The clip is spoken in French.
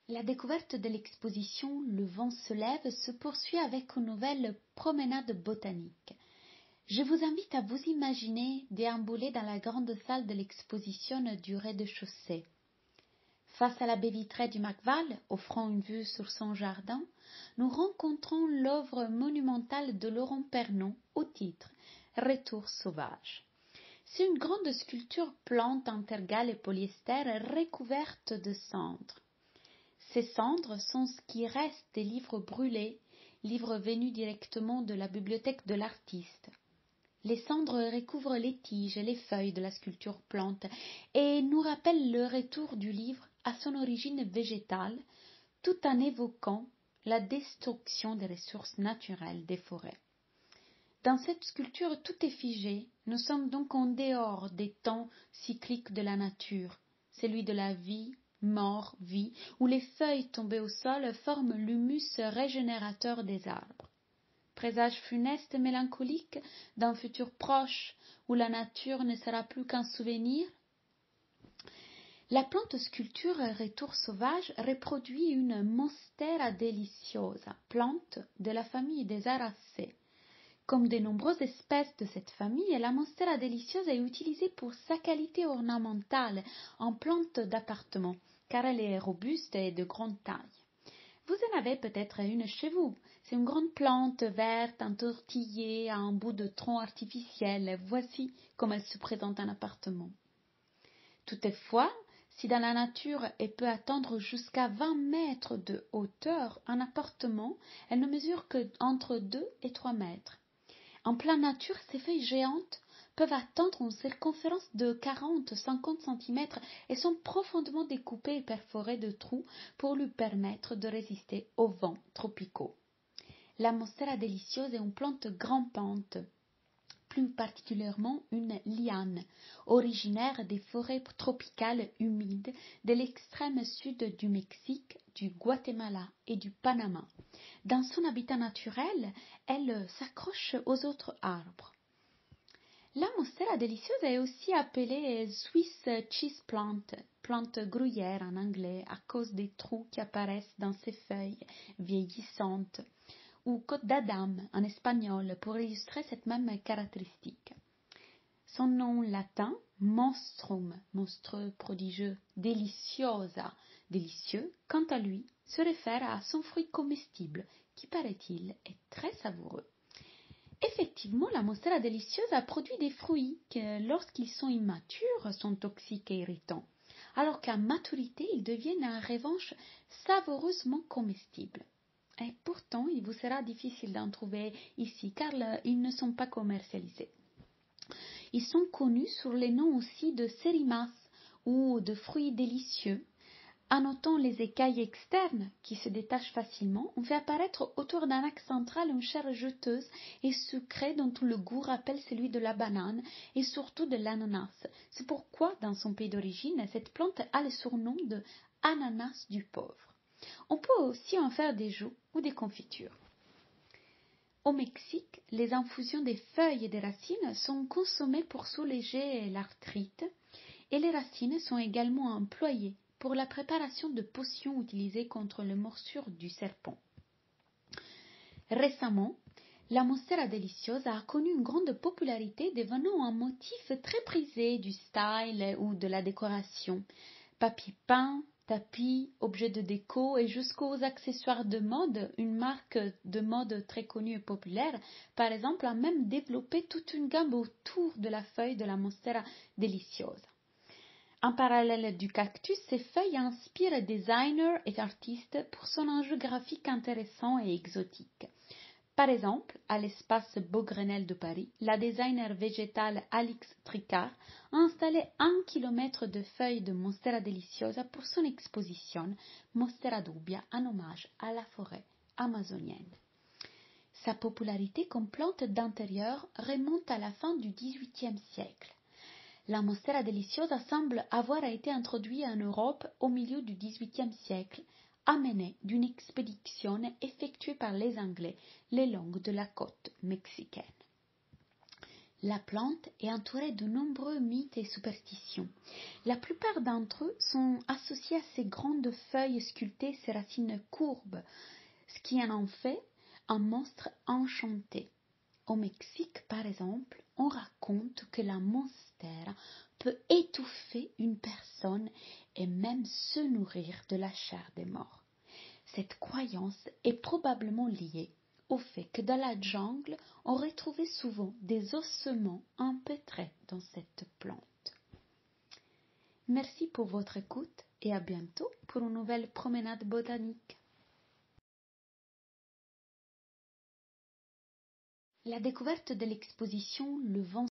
La découverte de l'exposition Le vent se lève se poursuit avec une nouvelle promenade botanique. Je vous invite à vous imaginer déambuler dans la grande salle de l'exposition du rez-de-chaussée. Face à la baie vitrée du Macval, offrant une vue sur son jardin, nous rencontrons l'œuvre monumentale de Laurent Pernon au titre Retour sauvage. C'est une grande sculpture plante en tergale et polyester recouverte de cendres. Ces cendres sont ce qui reste des livres brûlés, livres venus directement de la bibliothèque de l'artiste. Les cendres recouvrent les tiges et les feuilles de la sculpture plante et nous rappellent le retour du livre à son origine végétale, tout en évoquant la destruction des ressources naturelles des forêts. Dans cette sculpture, tout est figé. Nous sommes donc en dehors des temps cycliques de la nature, celui de la vie, mort, vie, où les feuilles tombées au sol forment l'humus régénérateur des arbres. Présage funeste et mélancolique d'un futur proche où la nature ne sera plus qu'un souvenir. La plante sculpture Retour sauvage reproduit une Monstera deliciosa, plante de la famille des Aracées. Comme de nombreuses espèces de cette famille, la Monstera deliciosa est utilisée pour sa qualité ornementale en plante d'appartement, car elle est robuste et de grande taille. Vous en avez peut-être une chez vous. C'est une grande plante verte, entortillée à un bout de tronc artificiel. Voici comment elle se présente en appartement. Toutefois, si dans la nature elle peut atteindre jusqu'à 20 mètres de hauteur, en appartement, elle ne mesure que entre 2 et 3 mètres. En pleine nature, ces feuilles géantes peuvent atteindre une circonférence de 40-50 cm et sont profondément découpées et perforées de trous pour lui permettre de résister aux vents tropicaux. La Monstera deliciosa est une plante grimpante, plus particulièrement une liane, originaire des forêts tropicales humides de l'extrême sud du Mexique, du Guatemala et du Panama. Dans son habitat naturel, elle s'accroche aux autres arbres. La Monstera deliciosa est aussi appelée Swiss cheese plant, plante gruyère en anglais, à cause des trous qui apparaissent dans ses feuilles vieillissantes, ou côte d'Adam en espagnol pour illustrer cette même caractéristique. Son nom latin, monstrum, monstrueux, prodigieux, deliciosa, délicieux, quant à lui, se réfère à son fruit comestible, qui, paraît-il, est très savoureux. Effectivement, la Monstera deliciosa produit des fruits qui, lorsqu'ils sont immatures, sont toxiques et irritants, alors qu'à maturité, ils deviennent en revanche savoureusement comestibles. Et pourtant, il vous sera difficile d'en trouver ici, car ils ne sont pas commercialisés. Ils sont connus sous les noms aussi de sérimas ou de fruits délicieux. En notant les écailles externes qui se détachent facilement, on fait apparaître autour d'un axe central une chair juteuse et sucrée dont le goût rappelle celui de la banane et surtout de l'ananas. C'est pourquoi, dans son pays d'origine, cette plante a le surnom de ananas du pauvre. On peut aussi en faire des jus ou des confitures. Au Mexique, les infusions des feuilles et des racines sont consommées pour soulager l'arthrite et les racines sont également employées pour la préparation de potions utilisées contre les morsures du serpent. Récemment, la Monstera deliciosa a connu une grande popularité, devenant un motif très prisé du style ou de la décoration. Papier peint, tapis, objets de déco et jusqu'aux accessoires de mode. Une marque de mode très connue et populaire, par exemple, a même développé toute une gamme autour de la feuille de la Monstera deliciosa. En parallèle du cactus, ces feuilles inspirent designers et artistes pour son enjeu graphique intéressant et exotique. Par exemple, à l'espace Beaugrenelle de Paris, la designer végétale Alix Tricard a installé 1 kilomètre de feuilles de Monstera deliciosa pour son exposition Monstera dubia en hommage à la forêt amazonienne. Sa popularité comme plante d'intérieur remonte à la fin du XVIIIe siècle. La Monstera deliciosa semble avoir été introduite en Europe au milieu du XVIIIe siècle, amenée d'une expédition effectuée par les Anglais le long de la côte mexicaine. La plante est entourée de nombreux mythes et superstitions. La plupart d'entre eux sont associés à ses grandes feuilles sculptées, ses racines courbes, ce qui en fait un monstre enchanté. Au Mexique, par exemple, on raconte que la monstère peut étouffer une personne et même se nourrir de la chair des morts. Cette croyance est probablement liée au fait que dans la jungle, on retrouvait souvent des ossements empêtrés dans cette plante. Merci pour votre écoute et à bientôt pour une nouvelle promenade botanique. La découverte de l'exposition Le vent